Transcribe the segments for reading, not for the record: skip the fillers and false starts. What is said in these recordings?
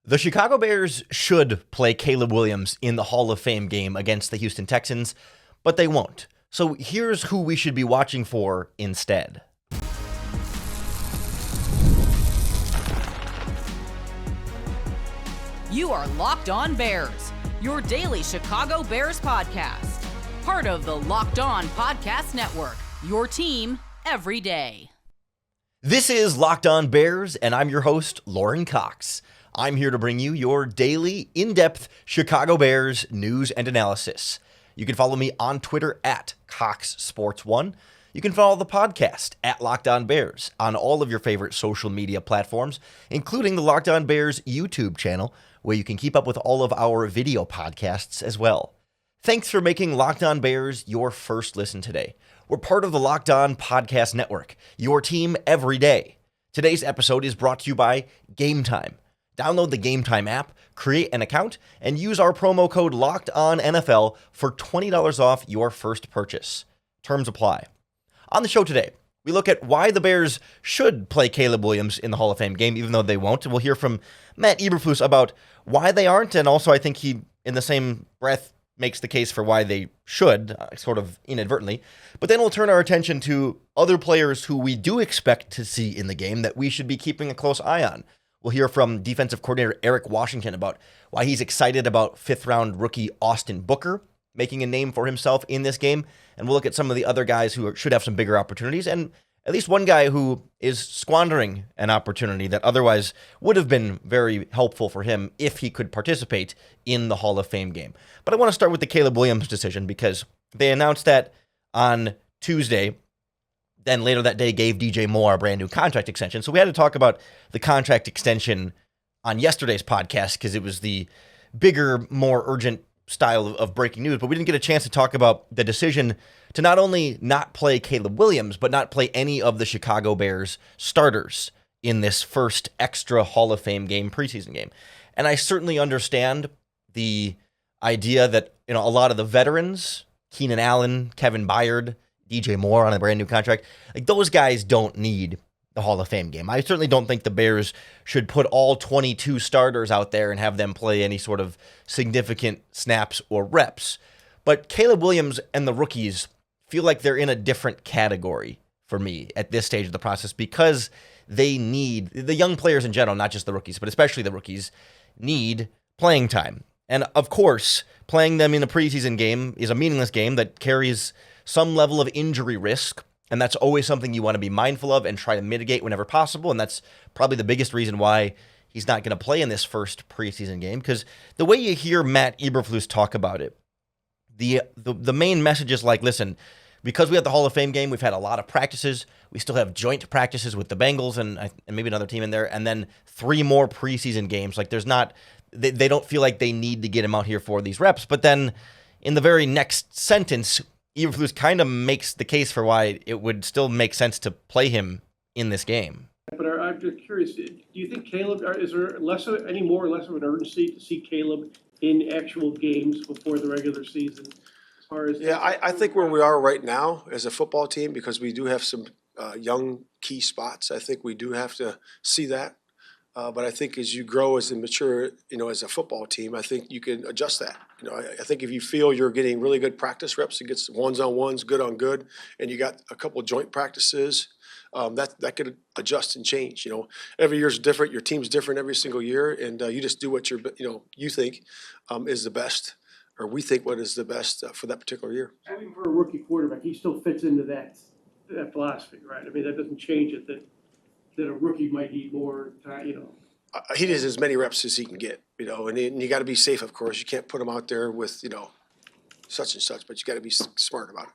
The Chicago Bears should play Caleb Williams in the Hall of Fame game against the Houston Texans, but they won't. So here's who we should be watching for instead. You are Locked On Bears, your daily Chicago Bears podcast. Part of the Locked On Podcast Network, your team every day. This is Locked On Bears, and I'm your host, Lauren Cox. I'm here to bring you your daily, in-depth Chicago Bears news and analysis. You can follow me on Twitter at CoxSports1. You can follow the podcast at Locked On Bears on all of your favorite social media platforms, including the Locked On Bears YouTube channel, where you can keep up with all of our video podcasts as well. Thanks for making Locked On Bears your first listen today. We're part of the Locked On Podcast Network, your team every day. Today's episode is brought to you by Gametime. Download the Gametime app, create an account, and use our promo code LOCKEDONNFL for $20 off your first purchase. Terms apply. On the show today, we look at why the Bears should play Caleb Williams in the Hall of Fame game, even though they won't. We'll hear from Matt Eberflus about why they aren't, and also I think he, in the same breath, makes the case for why they should, sort of inadvertently. But then we'll turn our attention to other players who we do expect to see in the game that we should be keeping a close eye on. We'll hear from defensive coordinator Eric Washington about why he's excited about fifth-round rookie Austin Booker making a name for himself in this game. And we'll look at some of the other guys who should have some bigger opportunities, and at least one guy who is squandering an opportunity that otherwise would have been very helpful for him if he could participate in the Hall of Fame game. But I want to start with the Caleb Williams decision because they announced that on Tuesday. Then later that day gave DJ Moore a brand new contract extension. So we had to talk about the contract extension on yesterday's podcast because it was the bigger, more urgent style of breaking news. But we didn't get a chance to talk about the decision to not only not play Caleb Williams, but not play any of the Chicago Bears starters in this first extra Hall of Fame game, preseason game. And I certainly understand the idea that, a lot of the veterans, Keenan Allen, Kevin Byard, DJ Moore on a brand new contract, like those guys don't need the Hall of Fame game. I certainly don't think the Bears should put all 22 starters out there and have them play any sort of significant snaps or reps. But Caleb Williams and the rookies feel like they're in a different category for me at this stage of the process because they need, the young players in general, not just the rookies, but especially the rookies, need playing time. And of course, playing them in a preseason game is a meaningless game that carries some level of injury risk, and that's always something you want to be mindful of and try to mitigate whenever possible, and that's probably the biggest reason why he's not going to play in this first preseason game, because the way you hear Matt Eberflus talk about it, the main message is like, listen, because we have the Hall of Fame game, we've had a lot of practices, we still have joint practices with the Bengals and maybe another team in there, and then 3 more preseason games. Like there's not, they don't feel like they need to get him out here for these reps, but then in the very next sentence, Eberflus kind of makes the case for why it would still make sense to play him in this game. But I'm just curious, do you think Caleb, is there any more or less of an urgency to see Caleb in actual games before the regular season? As far as I think where we are right now as a football team, because we do have some young key spots, I think we do have to see that. But I think as you grow as and mature, as a football team, I think you can adjust that. I think if you feel you're getting really good practice reps against ones-on-ones, good on good, and you got a couple of joint practices, that could adjust and change. Every year's different. Your team's different every single year, and you just do what you think is the best, or we think what is the best for that particular year. Even for a rookie quarterback, he still fits into that philosophy, right? I mean, that doesn't change it. That a rookie might need more time, He does as many reps as he can get, and you got to be safe, of course. You can't put him out there with, such and such, but you got to be smart about it.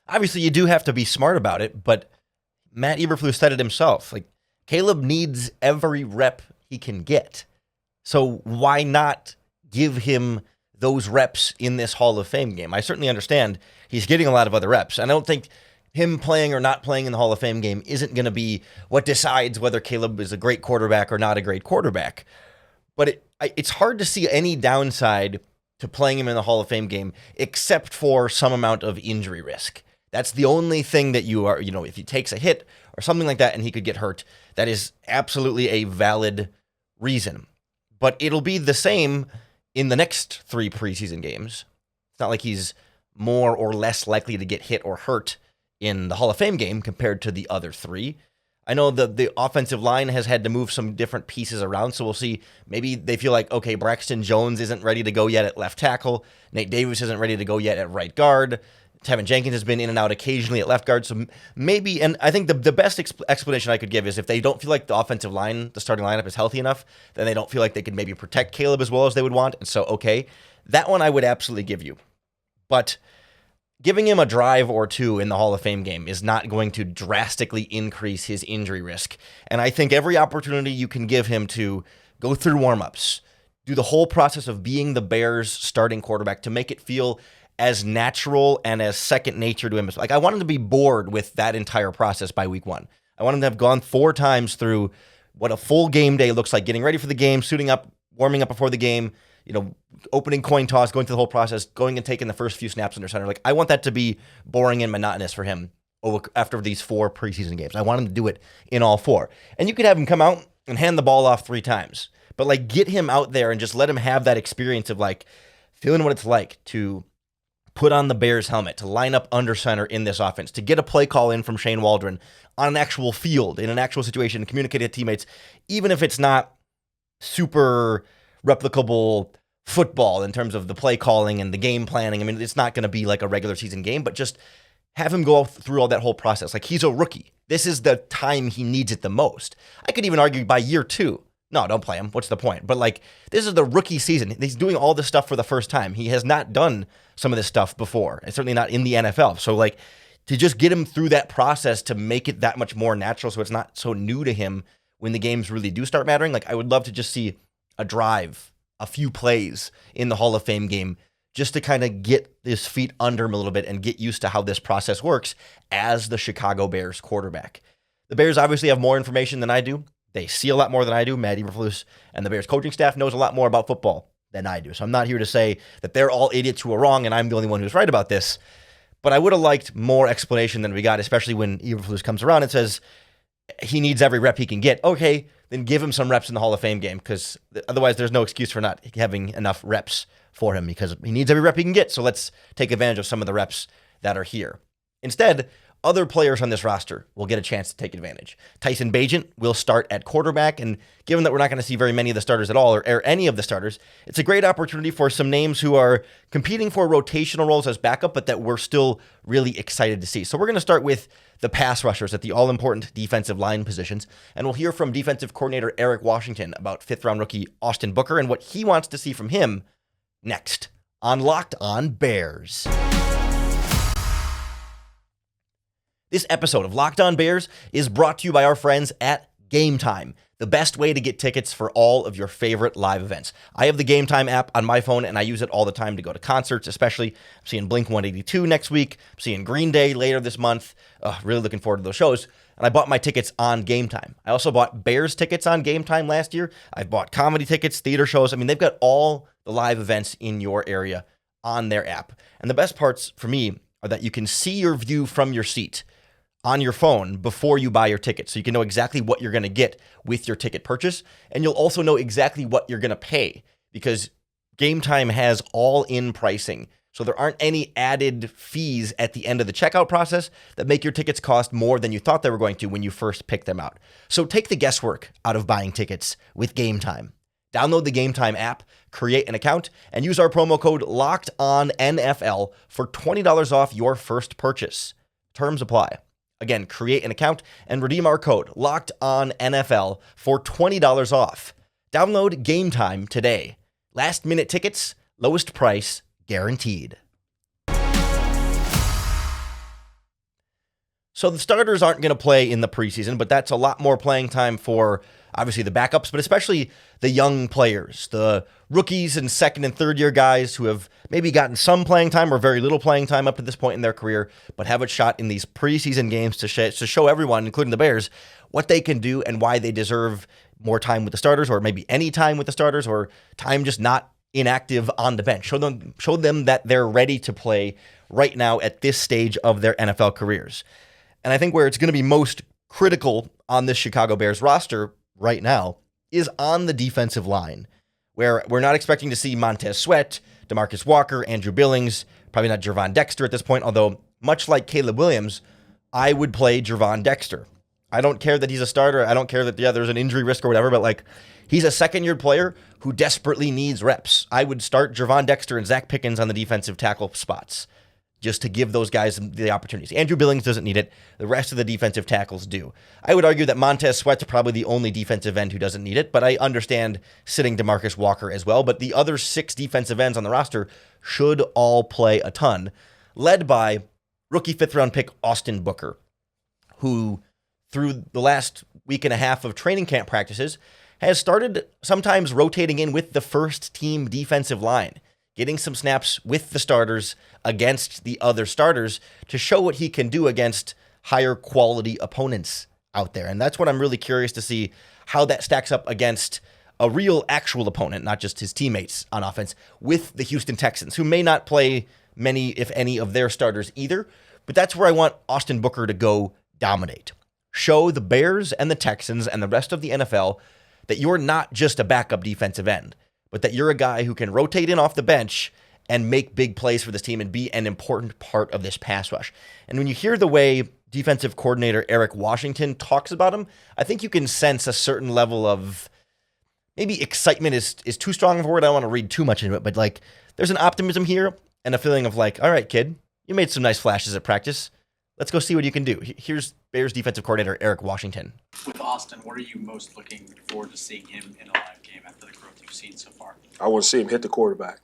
Obviously, you do have to be smart about it, but Matt Eberflus said it himself. Like, Caleb needs every rep he can get. So why not give him those reps in this Hall of Fame game? I certainly understand he's getting a lot of other reps. And I don't think him playing or not playing in the Hall of Fame game isn't going to be what decides whether Caleb is a great quarterback or not a great quarterback. But it's hard to see any downside to playing him in the Hall of Fame game except for some amount of injury risk. That's the only thing that you are, if he takes a hit or something like that and he could get hurt, that is absolutely a valid reason. but it'll be the same in the next 3 preseason games. It's not like he's more or less likely to get hit or hurt in the Hall of Fame game compared to the other 3. I know the offensive line has had to move some different pieces around, so we'll see. Maybe they feel like, okay, Braxton Jones isn't ready to go yet at left tackle. Nate Davis isn't ready to go yet at right guard. Tevin Jenkins has been in and out occasionally at left guard, so maybe, and I think the best explanation I could give is if they don't feel like the offensive line, the starting lineup is healthy enough, then they don't feel like they could maybe protect Caleb as well as they would want, and so, okay, that one I would absolutely give you. But giving him a drive or 2 in the Hall of Fame game is not going to drastically increase his injury risk. And I think every opportunity you can give him to go through warmups, do the whole process of being the Bears' starting quarterback to make it feel as natural and as second nature to him. Like, I want him to be bored with that entire process by week 1. I want him to have gone 4 times through what a full game day looks like, getting ready for the game, suiting up, warming up before the game, opening coin toss, going through the whole process, going and taking the first few snaps under center. Like, I want that to be boring and monotonous for him after these 4 preseason games. I want him to do it in all 4. And you could have him come out and hand the ball off 3 times. But, like, get him out there and just let him have that experience of, like, feeling what it's like to put on the Bears helmet, to line up under center in this offense, to get a play call in from Shane Waldron on an actual field, in an actual situation, and communicate to teammates, even if it's not super replicable football in terms of the play calling and the game planning. I mean, it's not going to be like a regular season game, but just have him go through all that whole process. Like, he's a rookie. This is the time he needs it the most. I could even argue by year 2. No, don't play him. What's the point? But, like, this is the rookie season. He's doing all this stuff for the first time. He has not done some of this stuff before, and certainly not in the NFL. So, like, to just get him through that process to make it that much more natural so it's not so new to him when the games really do start mattering. Like, I would love to just see a drive, a few plays in the Hall of Fame game just to kind of get his feet under him a little bit and get used to how this process works as the Chicago Bears quarterback. The Bears obviously have more information than I do. They see a lot more than I do. Matt Eberflus and the Bears coaching staff knows a lot more about football than I do. So I'm not here to say that they're all idiots who are wrong and I'm the only one who's right about this. But I would have liked more explanation than we got, especially when Eberflus comes around and says he needs every rep he can get. Okay, then give him some reps in the Hall of Fame game, because otherwise there's no excuse for not having enough reps for him, because he needs every rep he can get. So let's take advantage of some of the reps that are here. Instead, other players on this roster will get a chance to take advantage. Tyson Bagent will start at quarterback, and given that we're not going to see very many of the starters at all, or any of the starters, it's a great opportunity for some names who are competing for rotational roles as backup, but that we're still really excited to see. So we're going to start with the pass rushers at the all-important defensive line positions, and we'll hear from defensive coordinator Eric Washington about 5th-round rookie Austin Booker and what he wants to see from him next on Locked On Bears. This episode of Locked On Bears is brought to you by our friends at Gametime, the best way to get tickets for all of your favorite live events. I have the Gametime app on my phone, and I use it all the time to go to concerts, especially. I'm seeing Blink-182 next week. I'm seeing Green Day later this month. Really looking forward to those shows. And I bought my tickets on Gametime. I also bought Bears tickets on Gametime last year. I've bought comedy tickets, theater shows. I mean, they've got all the live events in your area on their app. And the best parts for me are that you can see your view from your seat on your phone before you buy your ticket. So you can know exactly what you're going to get with your ticket purchase. And you'll also know exactly what you're going to pay, because Gametime has all-in pricing. So there aren't any added fees at the end of the checkout process that make your tickets cost more than you thought they were going to when you first picked them out. So take the guesswork out of buying tickets with Gametime. Download the Gametime app, create an account, and use our promo code LOCKEDONNFL for $20 off your first purchase. Terms apply. Again, create an account and redeem our code LOCKEDONNFL for $20 off. Download Gametime today. Last minute tickets, lowest price guaranteed. So the starters aren't going to play in the preseason, but that's a lot more playing time for obviously the backups, but especially the young players, the rookies and second and third year guys who have maybe gotten some playing time or very little playing time up to this point in their career, but have a shot in these preseason games to show everyone, including the Bears, what they can do and why they deserve more time with the starters, or maybe any time with the starters, or time just not inactive on the bench. Show them that they're ready to play right now at this stage of their NFL careers. And I think where it's going to be most critical on this Chicago Bears roster right now is on the defensive line. where we're not expecting to see Montez Sweat, DeMarcus Walker, Andrew Billings, probably not Gervon Dexter at this point, although much like Caleb Williams, I would play Gervon Dexter. I don't care that he's a starter. I don't care that, there's an injury risk or whatever, but like, he's a second-year player who desperately needs reps. I would start Gervon Dexter and Zach Pickens on the defensive tackle spots just to give those guys the opportunities. Andrew Billings doesn't need it. The rest of the defensive tackles do. I would argue that Montez Sweat's probably the only defensive end who doesn't need it, but I understand sitting DeMarcus Walker as well. But the other 6 defensive ends on the roster should all play a ton, led by rookie 5th-round pick Austin Booker, who through the last week and a half of training camp practices has started sometimes rotating in with the first team defensive line, getting some snaps with the starters against the other starters to show what he can do against higher quality opponents out there. And that's what I'm really curious to see, how that stacks up against a real actual opponent, not just his teammates on offense, with the Houston Texans, who may not play many, if any, of their starters either. But that's where I want Austin Booker to go dominate. Show the Bears and the Texans and the rest of the NFL that you're not just a backup defensive end, but that you're a guy who can rotate in off the bench and make big plays for this team and be an important part of this pass rush. And when you hear the way defensive coordinator Eric Washington talks about him, I think you can sense a certain level of, maybe excitement is too strong of a word. I don't want to read too much into it, but like, there's an optimism here and a feeling of like, all right, kid, you made some nice flashes at practice. Let's go see what you can do. Here's Bears defensive coordinator Eric Washington. With Austin, what are you most looking forward to seeing him in a live game after the growth you've seen so far? I want to see him hit the quarterback,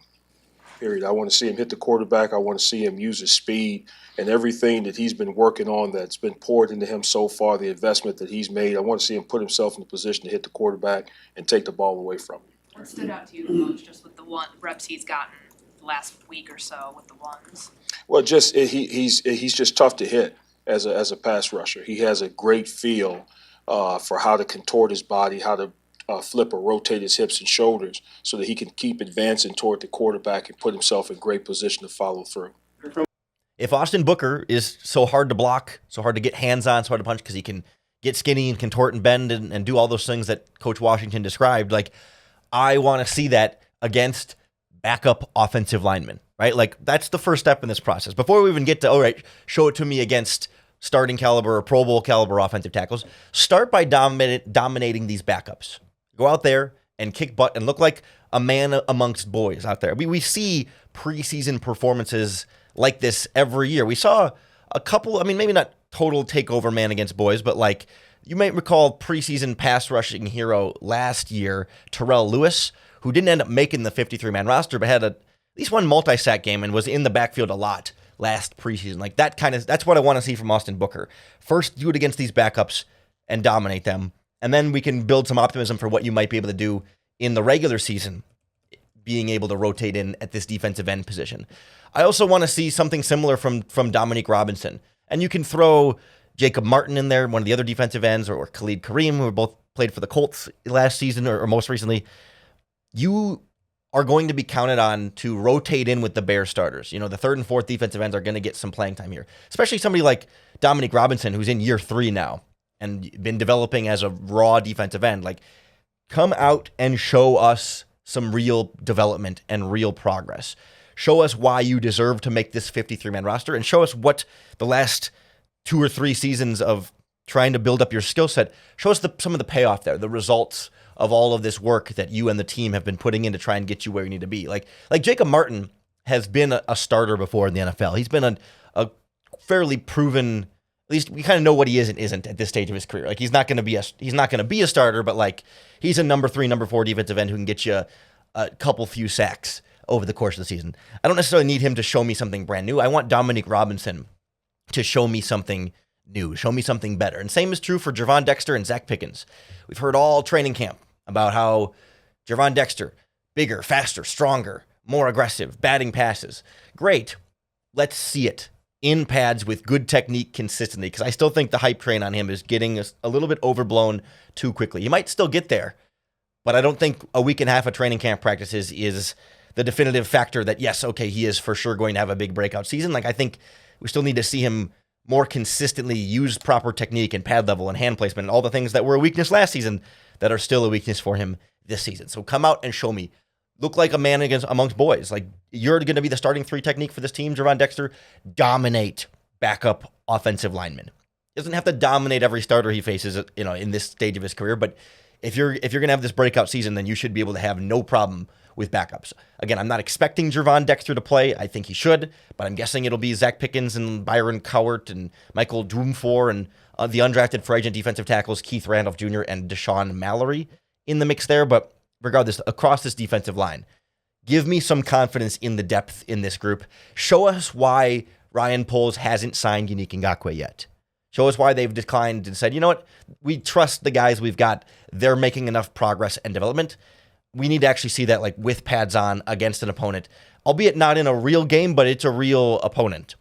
period. I want to see him hit the quarterback. I want to see him use his speed and everything that he's been working on that's been poured into him so far, the investment that he's made. I want to see him put himself in a position to hit the quarterback and take the ball away from him. What stood out to you the most just with the reps he's gotten the last week or so with the ones? Well, just he's just tough to hit as a pass rusher. He has a great feel for how to contort his body, how to flip or rotate his hips and shoulders so that he can keep advancing toward the quarterback and put himself in great position to follow through. If Austin Booker is so hard to block, so hard to get hands on, so hard to punch because he can get skinny and contort and bend and do all those things that Coach Washington described, like, I want to see that against backup offensive linemen, right? Like, that's the first step in this process. Before we even get to, all right, show it to me against starting caliber or Pro Bowl caliber offensive tackles, start by dominating these backups. Go out there and kick butt and look like a man amongst boys out there. We see preseason performances like this every year. We saw a couple, I mean, maybe not total takeover man against boys, but like, you might recall preseason pass rushing hero last year, Terrell Lewis, who didn't end up making the 53-man roster, but had at least one multi-sack game and was in the backfield a lot last preseason. Like, that's what I want to see from Austin Booker. First, do it against these backups and dominate them. And then we can build some optimism for what you might be able to do in the regular season, being able to rotate in at this defensive end position. I also want to see something similar from Dominique Robinson. And you can throw Jacob Martin in there, one of the other defensive ends, or Khalid Kareem, who both played for the Colts last season or most recently. You are going to be counted on to rotate in with the Bears starters. You know, the third and fourth defensive ends are going to get some playing time here, especially somebody like Dominique Robinson, who's in year 3 now and been developing as a raw defensive end. Like, come out and show us some real development and real progress. Show us why you deserve to make this 53-man roster, and show us what the last 2 or 3 seasons of trying to build up your skill set, show us some of the payoff there, the results of all of this work that you and the team have been putting in to try and get you where you need to be. Like Jacob Martin has been a starter before in the NFL. He's been a fairly proven, at least we kind of know what he is and isn't at this stage of his career. Like, he's not going to be a starter, but like, he's a number 3, number 4 defensive end who can get you a few sacks over the course of the season. I don't necessarily need him to show me something brand new. I want Dominique Robinson to show me something new, show me something better. And same is true for Gervon Dexter and Zach Pickens. We've heard all training camp about how Gervon Dexter, bigger, faster, stronger, more aggressive, batting passes. Great. Let's see it in pads with good technique consistently, because I still think the hype train on him is getting a little bit overblown too quickly. He might still get there, but I don't think a week and a half of training camp practices is the definitive factor that, yes, okay, he is for sure going to have a big breakout season. Like, I think we still need to see him more consistently use proper technique and pad level and hand placement and all the things that were a weakness last season that are still a weakness for him this season. So come out and show me. Look like a man amongst boys. Like, you're going to be the starting 3 technique for this team, Gervon Dexter. Dominate backup offensive linemen. Doesn't have to dominate every starter he faces, in this stage of his career. But if you're going to have this breakout season, then you should be able to have no problem with backups. Again, I'm not expecting Gervon Dexter to play. I think he should, but I'm guessing it'll be Zach Pickens and Byron Cowart and Michael Doomfor and the undrafted free agent defensive tackles Keith Randolph Jr. and Deshaun Mallory in the mix there. But regardless, across this defensive line, give me some confidence in the depth in this group. Show us why Ryan Poles hasn't signed Yannick Ngakoue yet. Show us why they've declined and said, you know what, we trust the guys we've got. They're making enough progress and development. We need to actually see that, like, with pads on against an opponent, albeit not in a real game, but it's a real opponent.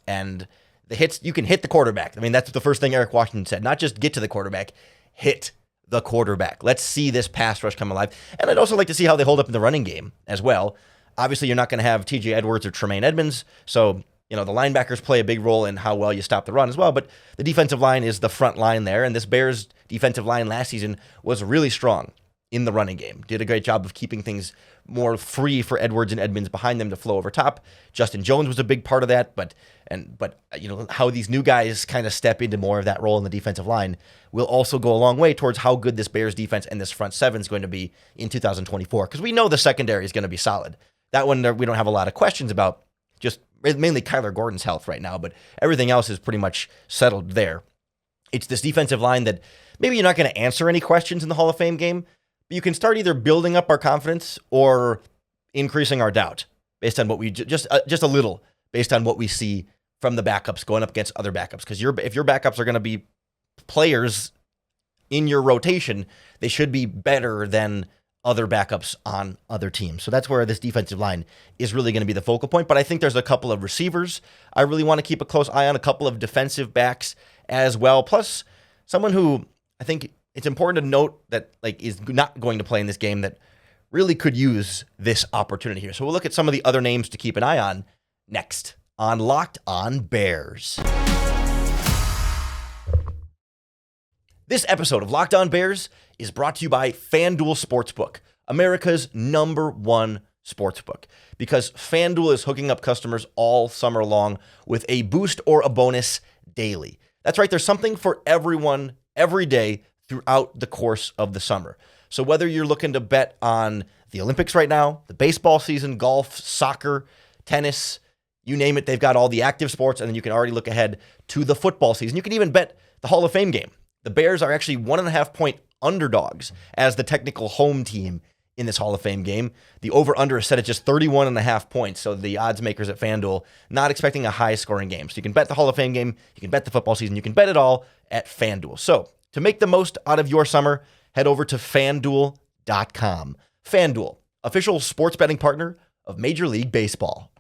And the hits, you can hit the quarterback. I mean, that's the first thing Eric Washington said. Not just get to the quarterback, hit the quarterback. Let's see this pass rush come alive. And I'd also like to see how they hold up in the running game as well. Obviously, you're not going to have TJ Edwards or Tremaine Edmonds, so the linebackers play a big role in how well you stop the run as well, but the defensive line is the front line there, and this Bears defensive line last season was really strong in the running game. Did a great job of keeping things more free for Edwards and Edmonds behind them to flow over top. Justin Jones was a big part of that, but how these new guys kind of step into more of that role in the defensive line will also go a long way towards how good this Bears defense and this front seven is going to be in 2024, because we know the secondary is going to be solid. That one we don't have a lot of questions about, just mainly Kyler Gordon's health right now, but everything else is pretty much settled there. It's this defensive line that maybe you're not going to answer any questions in the Hall of Fame game, but you can start either building up our confidence or increasing our doubt based on what we just a little based on what we see from the backups going up against other backups. Because if your backups are going to be players in your rotation, they should be better than other backups on other teams. So that's where this defensive line is really going to be the focal point. But I think there's a couple of receivers I really want to keep a close eye on, a couple of defensive backs as well. Plus, someone who I think it's important to note that is not going to play in this game that really could use this opportunity here. So we'll look at some of the other names to keep an eye on next on Locked On Bears. This episode of Locked On Bears is brought to you by FanDuel Sportsbook, America's #1 sportsbook, because FanDuel is hooking up customers all summer long with a boost or a bonus daily. That's right, there's something for everyone every day throughout the course of the summer. So whether you're looking to bet on the Olympics right now, the baseball season, golf, soccer, tennis, you name it, they've got all the active sports, and then you can already look ahead to the football season. You can even bet the Hall of Fame game. The Bears are actually 1.5-point underdogs as the technical home team in this Hall of Fame game. The over-under is set at just 31.5 points, so the odds makers at FanDuel not expecting a high-scoring game. So you can bet the Hall of Fame game, you can bet the football season, you can bet it all at FanDuel. So to make the most out of your summer, head over to FanDuel.com. FanDuel, official sports betting partner of Major League Baseball.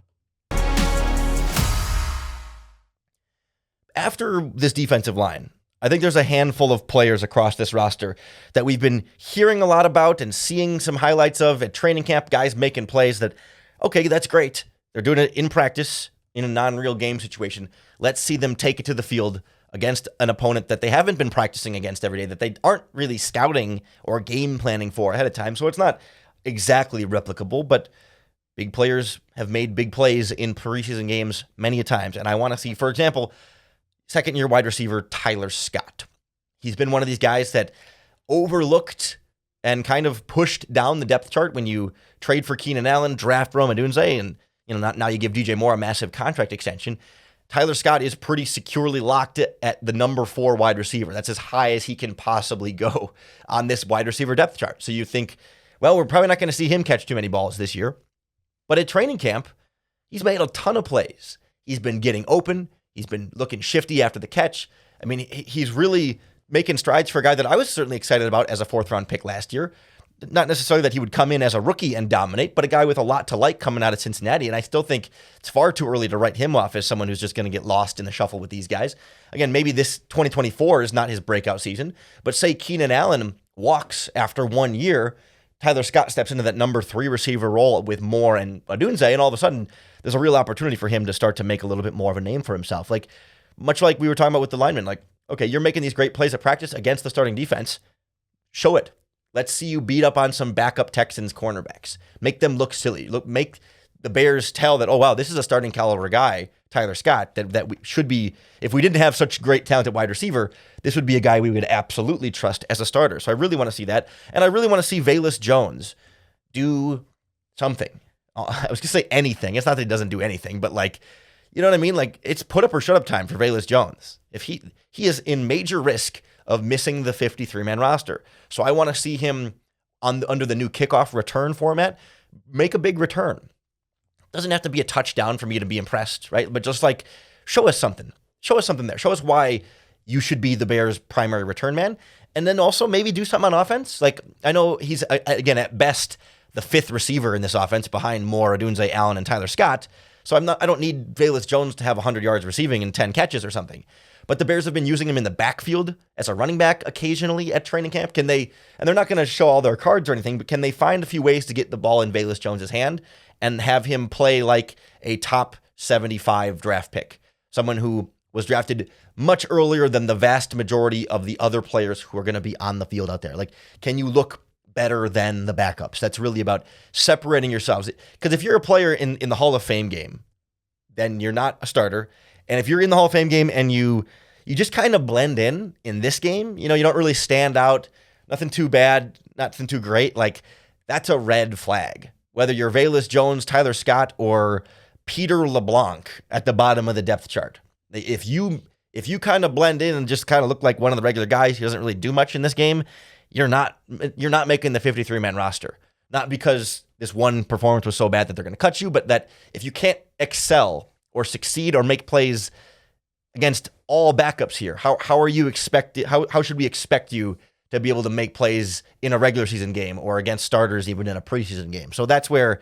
After this defensive line, I think there's a handful of players across this roster that we've been hearing a lot about and seeing some highlights of at training camp, guys making plays that, okay, that's great. They're doing it in practice in a non-real game situation. Let's see them take it to the field against an opponent that they haven't been practicing against every day, that they aren't really scouting or game planning for ahead of time. So it's not exactly replicable, but big players have made big plays in preseason games many a times. And I want to see, for example, second-year wide receiver Tyler Scott. He's been one of these guys that overlooked and kind of pushed down the depth chart when you trade for Keenan Allen, draft Rome Odunze, and now you give DJ Moore a massive contract extension. Tyler Scott is pretty securely locked at the number 4 wide receiver. That's as high as he can possibly go on this wide receiver depth chart. So you think, well, we're probably not going to see him catch too many balls this year. But at training camp, he's made a ton of plays. He's been getting open. He's been looking shifty after the catch. I mean, he's really making strides for a guy that I was certainly excited about as a 4th-round pick last year. Not necessarily that he would come in as a rookie and dominate, but a guy with a lot to like coming out of Cincinnati. And I still think it's far too early to write him off as someone who's just going to get lost in the shuffle with these guys. Again, maybe this 2024 is not his breakout season, but say Keenan Allen walks after 1 year, Tyler Scott steps into that number 3 receiver role with Moore and Odunze, and all of a sudden there's a real opportunity for him to start to make a little bit more of a name for himself. Much like we were talking about with the linemen, okay, you're making these great plays at practice against the starting defense. Show it. Let's see you beat up on some backup Texans cornerbacks. Make them look silly. Make the Bears tell that, oh, wow, this is a starting caliber guy, Tyler Scott, that we should be, if we didn't have such great talent at wide receiver, this would be a guy we would absolutely trust as a starter. So I really want to see that. And I really want to see Velus Jones do something. I was going to say anything. It's not that he doesn't do anything, but like, you know what I mean? Like, it's put up or shut up time for Velus Jones. If he is in major risk of missing the 53-man roster. So I want to see him under the new kickoff return format, make a big return. Doesn't have to be a touchdown for me to be impressed, right? But just like, show us something. Show us something there. Show us why you should be the Bears' primary return man. And then also maybe do something on offense. Like, I know he's, again, at best, the fifth receiver in this offense behind Moore, Odunze, Allen, and Tyler Scott. So I don't need Velus Jones to have 100 yards receiving and 10 catches or something. But the Bears have been using him in the backfield as a running back occasionally at training camp. Can they, and they're not going to show all their cards or anything, but can they find a few ways to get the ball in Velus Jones' hand and have him play like a top 75 draft pick? Someone who was drafted much earlier than the vast majority of the other players who are going to be on the field out there. Like, can you look better than the backups? That's really about separating yourselves. Because if you're a player in the Hall of Fame game, then you're not a starter. And if you're in the Hall of Fame game and you just kind of blend in this game, you don't really stand out, nothing too bad, nothing too great, like, that's a red flag. Whether you're Velus Jones, Tyler Scott, or Peter LeBlanc at the bottom of the depth chart. If you kind of blend in and just kind of look like one of the regular guys who doesn't really do much in this game, you're not making the 53-man roster. Not because this one performance was so bad that they're going to cut you, but that if you can't excel or succeed or make plays against all backups here, how are you expected? How should we expect you to be able to make plays in a regular season game or against starters even in a preseason game? So that's where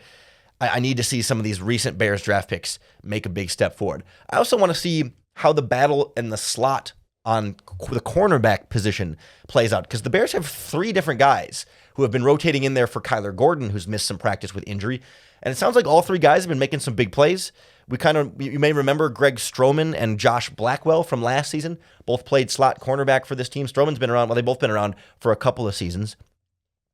I need to see some of these recent Bears draft picks make a big step forward. I also want to see how the battle in the slot on the cornerback position plays out, because the Bears have three different guys who have been rotating in there for Kyler Gordon, who's missed some practice with injury. And it sounds like all three guys have been making some big plays. You may remember Greg Stroman and Josh Blackwell from last season. Both played slot cornerback for this team. Stroman's been around, they've both been around for a couple of seasons.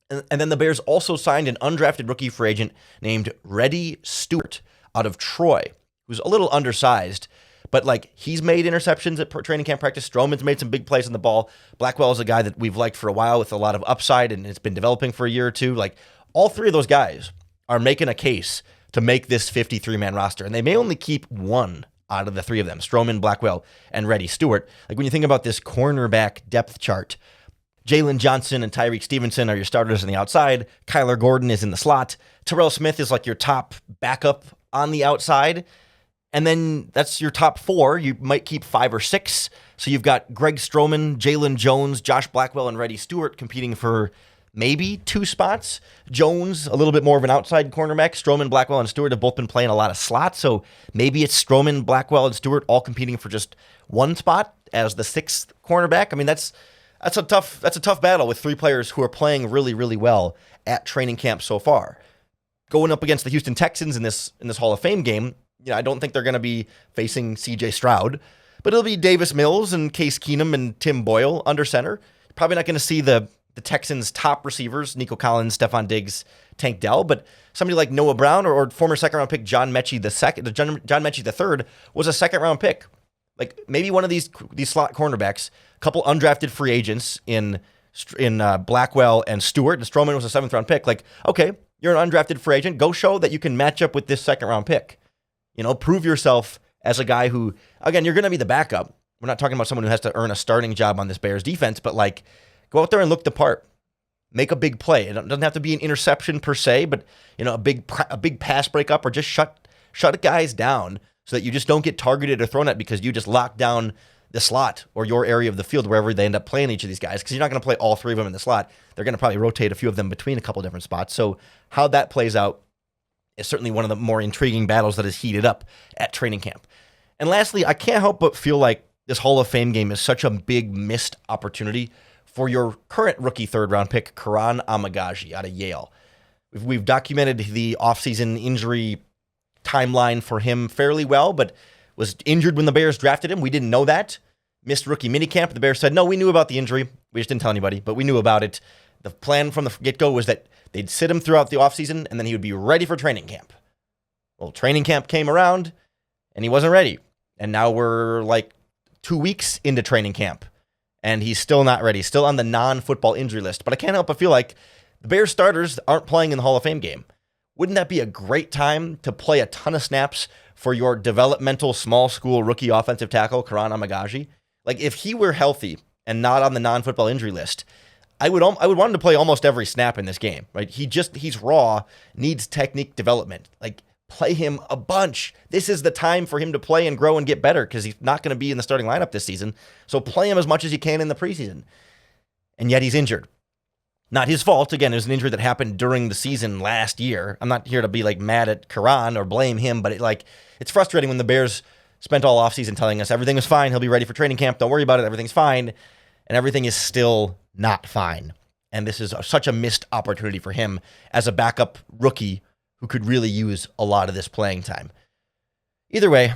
And then the Bears also signed an undrafted rookie free agent named Reddy Stewart out of Troy, who's a little undersized, but like, he's made interceptions at training camp practice. Stroman's made some big plays on the ball. Blackwell is a guy that we've liked for a while with a lot of upside, and it's been developing for a year or two. Like, all three of those guys are making a case to make this 53-man roster, and they may only keep one out of the three of them, Stroman, Blackwell, and Reddy Stewart. Like, when you think about this cornerback depth chart, Jalen Johnson and Tyreek Stevenson are your starters on the outside. Kyler Gordon is in the slot. Terrell Smith is like your top backup on the outside. And then that's your top four. You might keep 5 or 6. So you've got Greg Stroman, Jalen Jones, Josh Blackwell, and Reddy Stewart competing for maybe 2 spots. Jones, a little bit more of an outside cornerback. Stroman, Blackwell, and Stewart have both been playing a lot of slots. So maybe it's Stroman, Blackwell, and Stewart all competing for just 1 spot as the 6th cornerback. I mean, that's a tough battle with 3 players who are playing really, really well at training camp so far. Going up against the Houston Texans in this Hall of Fame game, I don't think they're going to be facing C.J. Stroud, but it'll be Davis Mills and Case Keenum and Tim Boyle under center. Probably not going to see the Texans' top receivers, Nico Collins, Stephon Diggs, Tank Dell, but somebody like Noah Brown or former second-round pick John Mechie John Mechie III was a second-round pick. Like, maybe one of these slot cornerbacks, a couple undrafted free agents in Blackwell and Stewart, and Stroman was a 7th-round pick. Like, okay, you're an undrafted free agent. Go show that you can match up with this second-round pick. Prove yourself as a guy who, again, you're going to be the backup. We're not talking about someone who has to earn a starting job on this Bears defense, but like, go out there and look the part. Make a big play. It doesn't have to be an interception per se, but a big pass breakup, or just shut guys down so that you just don't get targeted or thrown at because you just lock down the slot or your area of the field wherever they end up playing each of these guys, because you're not going to play all 3 of them in the slot. They're going to probably rotate a few of them between a couple different spots. So how that plays out is certainly one of the more intriguing battles that is heated up at training camp. And lastly, I can't help but feel like this Hall of Fame game is such a big missed opportunity for your current rookie 3rd-round pick, Karan Amagaji out of Yale. We've documented the offseason injury timeline for him fairly well, but was injured when the Bears drafted him. We didn't know that. Missed rookie minicamp. The Bears said, no, we knew about the injury. We just didn't tell anybody, but we knew about it. The plan from the get-go was that they'd sit him throughout the offseason, and then he would be ready for training camp. Well, training camp came around, and he wasn't ready. And now we're like 2 weeks into training camp, and he's still not ready, still on the non-football injury list. But I can't help but feel like the Bears starters aren't playing in the Hall of Fame game. Wouldn't that be a great time to play a ton of snaps for your developmental small school rookie offensive tackle, Karan Amagaji? Like, if he were healthy and not on the non-football injury list, I would want him to play almost every snap in this game, right? He's raw, needs technique development. Like, play him a bunch. This is the time for him to play and grow and get better because he's not going to be in the starting lineup this season. So play him as much as you can in the preseason. And yet he's injured. Not his fault. Again, it was an injury that happened during the season last year. I'm not here to be like mad at Karan or blame him, but it's frustrating when the Bears spent all offseason telling us everything is fine. He'll be ready for training camp. Don't worry about it. Everything's fine. And everything is still not fine. And this is such a missed opportunity for him as a backup rookie who could really use a lot of this playing time. Either way,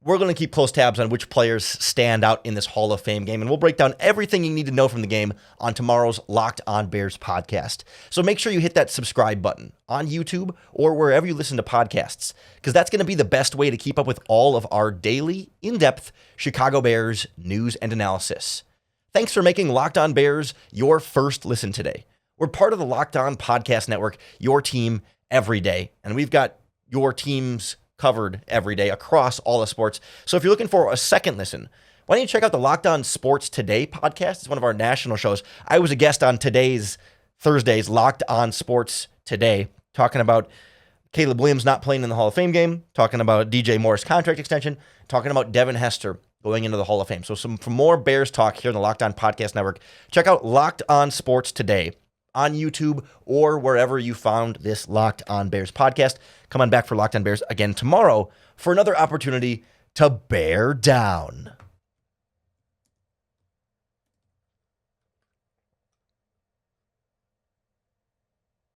we're going to keep close tabs on which players stand out in this Hall of Fame game, and we'll break down everything you need to know from the game on tomorrow's Locked On Bears podcast. So make sure you hit that subscribe button on YouTube or wherever you listen to podcasts, because that's going to be the best way to keep up with all of our daily, in-depth Chicago Bears news and analysis. Thanks for making Locked On Bears your first listen today. We're part of the Locked On Podcast Network, your team every day, and we've got your teams covered every day across all the sports. So if you're looking for a second listen, why don't you check out the Locked On Sports Today podcast? It's one of our national shows. I was a guest on Thursday's Locked On Sports Today, talking about Caleb Williams not playing in the Hall of Fame game, talking about DJ Moore's contract extension, talking about Devin Hester going into the Hall of Fame. So for more Bears talk here on the Locked On Podcast Network, check out Locked On Sports Today on YouTube or wherever you found this Locked On Bears podcast. Come on back for Locked On Bears again tomorrow for another opportunity to bear down.